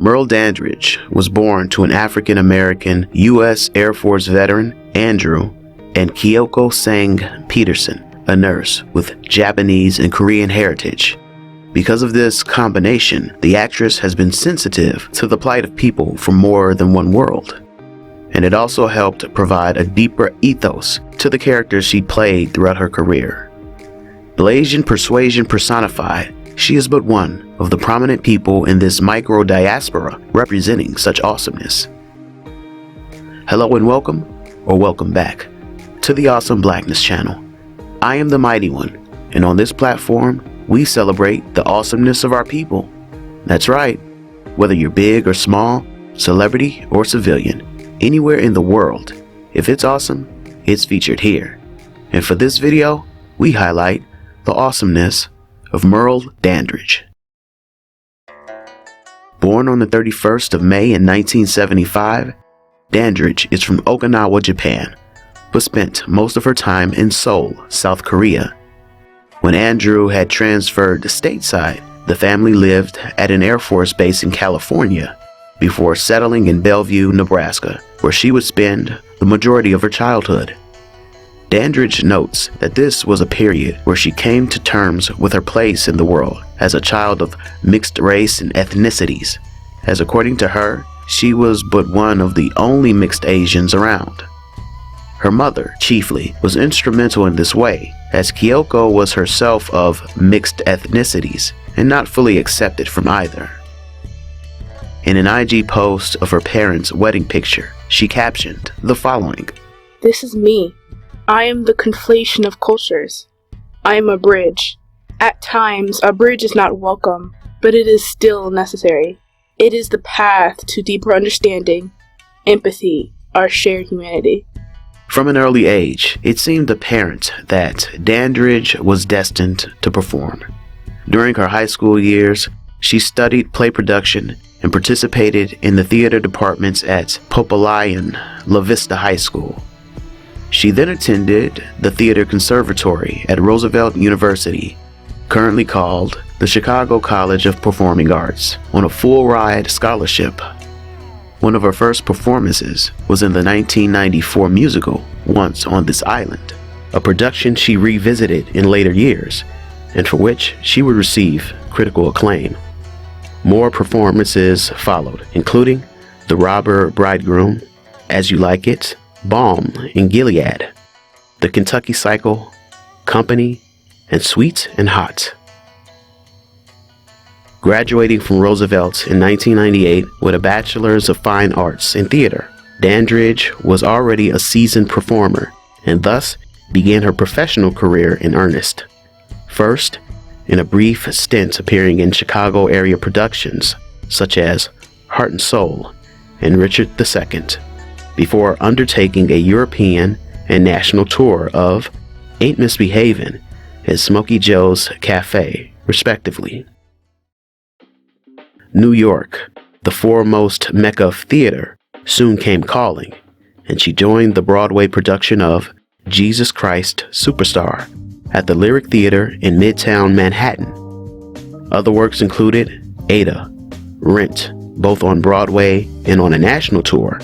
Merle Dandridge was born to an African-American U.S. Air Force veteran, Andrew, and Kyoko Sang Peterson, a nurse with Japanese and Korean heritage. Because of this combination, the actress has been sensitive to the plight of people from more than one world. And it also helped provide a deeper ethos to the characters she played throughout her career. Blasian persuasion personified, she is but one of the prominent people in this micro-diaspora representing such awesomeness. Hello and welcome, or welcome back, to the Awesome Blackness channel. I am the Mighty One, and on this platform, we celebrate the awesomeness of our people. That's right, whether you're big or small, celebrity or civilian, anywhere in the world, if it's awesome, it's featured here. And for this video, we highlight the awesomeness of Merle Dandridge. Born on the 31st of May in 1975, Dandridge is from Okinawa, Japan, but spent most of her time in Seoul, South Korea. When Andrew had transferred stateside, the family lived at an Air Force base in California before settling in Bellevue, Nebraska, where she would spend the majority of her childhood. Dandridge notes that this was a period where she came to terms with her place in the world as a child of mixed race and ethnicities, as according to her, she was but one of the only mixed Asians around. Her mother, chiefly, was instrumental in this way, as Kyoko was herself of mixed ethnicities and not fully accepted from either. In an IG post of her parents' wedding picture, she captioned the following: "This is me. I am the conflation of cultures. I am a bridge. At times, a bridge is not welcome, but it is still necessary. It is the path to deeper understanding, empathy, our shared humanity." From an early age, it seemed apparent that Dandridge was destined to perform. During her high school years, she studied play production and participated in the theater departments at Popalayan La Vista High School. She then attended the Theater Conservatory at Roosevelt University, currently called the Chicago College of Performing Arts, on a full-ride scholarship. One of her first performances was in the 1994 musical Once on This Island, a production she revisited in later years, and for which she would receive critical acclaim. More performances followed, including The Robber Bridegroom, As You Like It, Balm in Gilead, The Kentucky Cycle, Company, and Sweet and Hot. Graduating from Roosevelt in 1998 with a Bachelor's of Fine Arts in Theater, Dandridge was already a seasoned performer and thus began her professional career in earnest. First, in a brief stint appearing in Chicago area productions such as Heart and Soul and Richard II, before undertaking a European and national tour of Ain't Misbehavin' and Smokey Joe's Cafe, respectively. New York, the foremost mecca of theater, soon came calling, and she joined the Broadway production of Jesus Christ Superstar at the Lyric Theater in Midtown Manhattan. Other works included Ada, Rent, both on Broadway and on a national tour,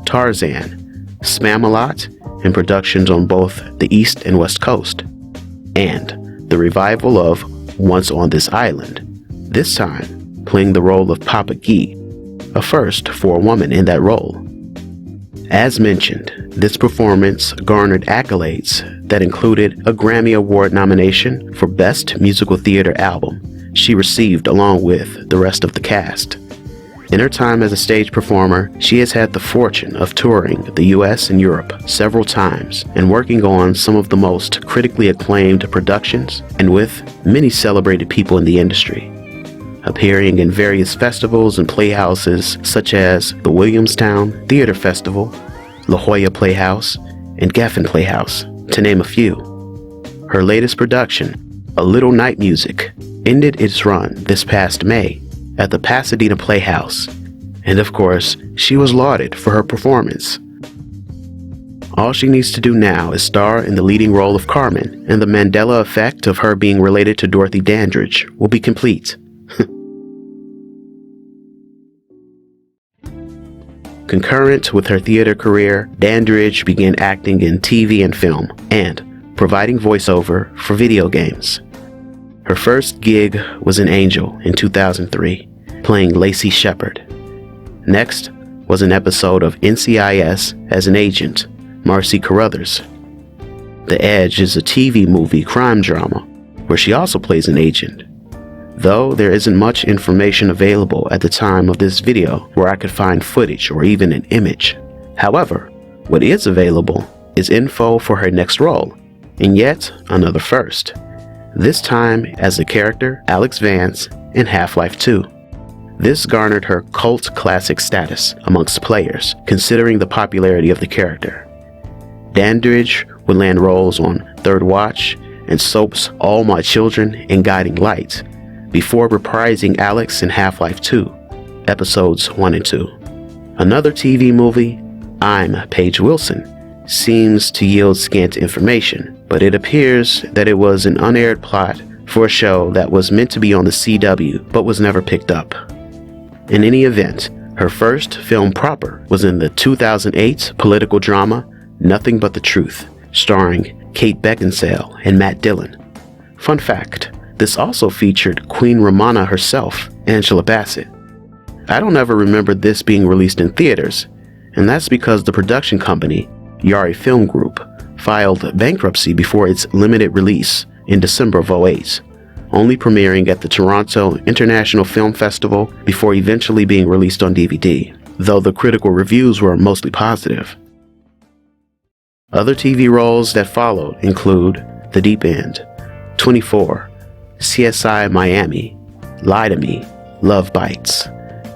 Tarzan, Spamalot, and productions on both the East and West Coast, and the revival of Once on This Island, this time playing the role of Papa Gee, a first for a woman in that role. As mentioned, this performance garnered accolades that included a Grammy Award nomination for Best Musical Theater Album she received along with the rest of the cast. In her time as a stage performer, she has had the fortune of touring the US and Europe several times and working on some of the most critically acclaimed productions and with many celebrated people in the industry, appearing in various festivals and playhouses such as the Williamstown Theater Festival, La Jolla Playhouse, and Geffen Playhouse, to name a few. Her latest production, A Little Night Music, ended its run this past May at the Pasadena Playhouse, and of course, she was lauded for her performance. All she needs to do now is star in the leading role of Carmen, and the Mandela effect of her being related to Dorothy Dandridge will be complete. Concurrent with her theater career, Dandridge began acting in TV and film, and providing voiceover for video games. Her first gig was in Angel in 2003, playing Lacey Shepard. Next was an episode of NCIS as an agent, Marcy Carruthers. The Edge is a TV movie crime drama where she also plays an agent. Though there isn't much information available at the time of this video where I could find footage or even an image. However, what is available is info for her next role, in yet another first. This time as the character Alyx Vance in Half-Life 2. This garnered her cult classic status amongst players, considering the popularity of the character. Dandridge would land roles on Third Watch and soaps All My Children and Guiding Light, before reprising Alyx in Half-Life 2, episodes 1 and 2. Another TV movie, I'm Paige Wilson, seems to yield scant information, but it appears that it was an unaired plot for a show that was meant to be on the CW but was never picked up. In any event, her first film proper was in the 2008 political drama Nothing But the Truth, starring Kate Beckinsale and Matt Dillon. Fun fact, this also featured Queen Romana herself, Angela Bassett. I don't ever remember this being released in theaters, and that's because the production company, Yari Film Group, filed bankruptcy before its limited release in December of 2008, only premiering at the Toronto International Film Festival before eventually being released on DVD, though the critical reviews were mostly positive. Other TV roles that followed include The Deep End, 24, CSI Miami, Lie to Me, Love Bites,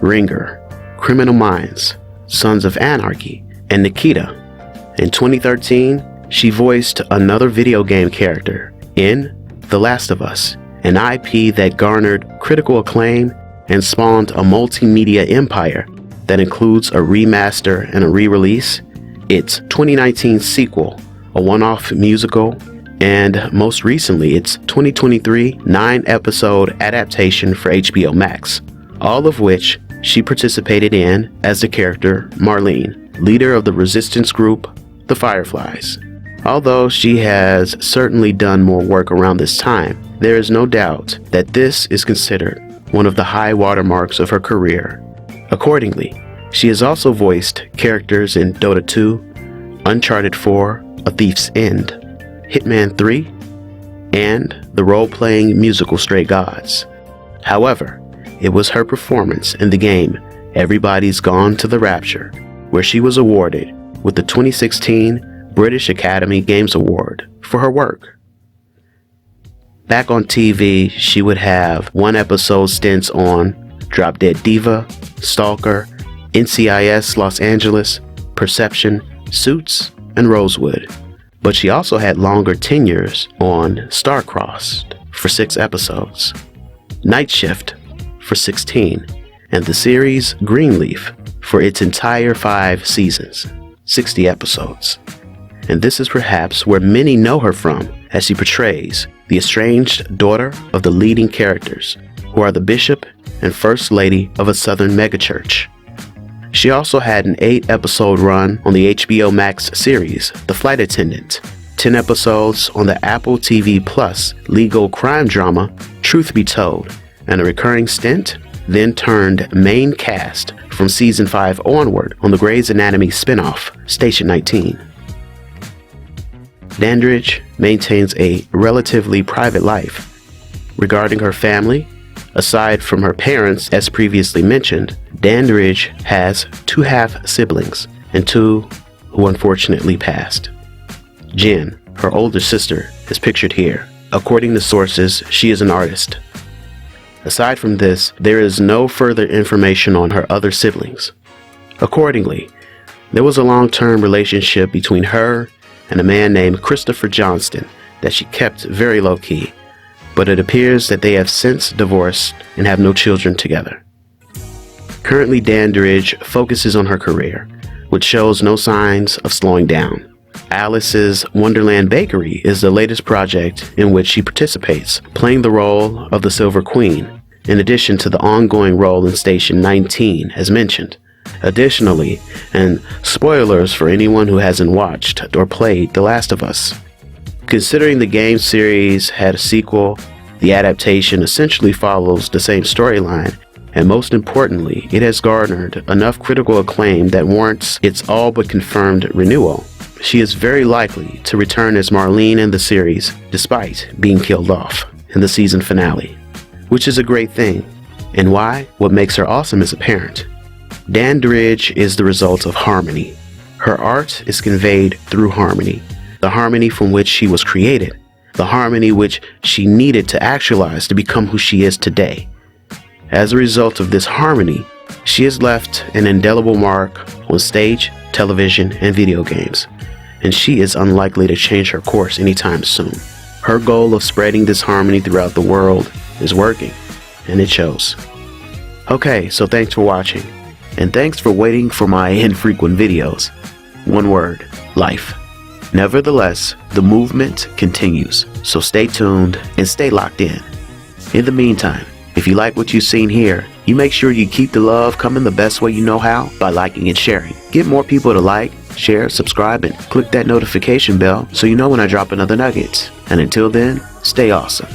Ringer, Criminal Minds, Sons of Anarchy, and Nikita. In 2013, she voiced another video game character in The Last of Us, an IP that garnered critical acclaim and spawned a multimedia empire that includes a remaster and a re-release, its 2019 sequel, a one-off musical, and most recently its 2023 9-episode adaptation for HBO Max, all of which she participated in as the character Marlene, leader of the resistance group, the Fireflies. Although she has certainly done more work around this time, there is no doubt that this is considered one of the high watermarks of her career. Accordingly, she has also voiced characters in Dota 2, Uncharted 4, A Thief's End, Hitman 3, and the role-playing musical Stray Gods. However, it was her performance in the game Everybody's Gone to the Rapture, where she was awarded with the 2016 British Academy Games Award for her work. Back on TV, she would have one-episode stints on Drop Dead Diva, Stalker, NCIS Los Angeles, Perception, Suits, and Rosewood. But she also had longer tenures on Starcrossed for 6 episodes, Night Shift for 16, and the series Greenleaf for its entire 5 seasons, 60 episodes. And this is perhaps where many know her from, as she portrays the estranged daughter of the leading characters, who are the bishop and first lady of a southern megachurch. She also had an 8-episode run on the HBO Max series, The Flight Attendant, 10 episodes on the Apple TV Plus legal crime drama, Truth Be Told, and a recurring stint, then turned main cast from season 5 onward on the Grey's Anatomy spinoff, Station 19. Dandridge maintains a relatively private life. Regarding her family, aside from her parents, as previously mentioned, Dandridge has 2 half-siblings and 2 who unfortunately passed. Jen, her older sister, is pictured here. According to sources, she is an artist. Aside from this, there is no further information on her other siblings. Accordingly, there was a long-term relationship between her and a man named Christopher Johnston that she kept very low-key, but it appears that they have since divorced and have no children together. Currently, Dandridge focuses on her career, which shows no signs of slowing down. Alice's Wonderland Bakery is the latest project in which she participates, playing the role of the Silver Queen, in addition to the ongoing role in Station 19, as mentioned, Additionally, and spoilers for anyone who hasn't watched or played The Last of Us, considering the game series had a sequel, the adaptation essentially follows the same storyline, and most importantly, it has garnered enough critical acclaim that warrants its all but confirmed renewal. She is very likely to return as Marlene in the series, despite being killed off in the season finale, which is a great thing. And why? What makes her awesome is apparent. Dandridge is the result of harmony. Her art is conveyed through harmony, the harmony from which she was created, the harmony which she needed to actualize to become who she is today. As a result of this harmony, she has left an indelible mark on stage, television, and video games, and she is unlikely to change her course anytime soon. Her goal of spreading this harmony throughout the world is working, and it shows. Okay, so thanks for watching. And thanks for waiting for my infrequent videos. One word, life. Nevertheless, the movement continues, so stay tuned and stay locked in. In the meantime, if you like what you've seen here, you make sure you keep the love coming the best way you know how by liking and sharing. Get more people to like, share, subscribe, and click that notification bell so you know when I drop another nugget. And until then, stay awesome.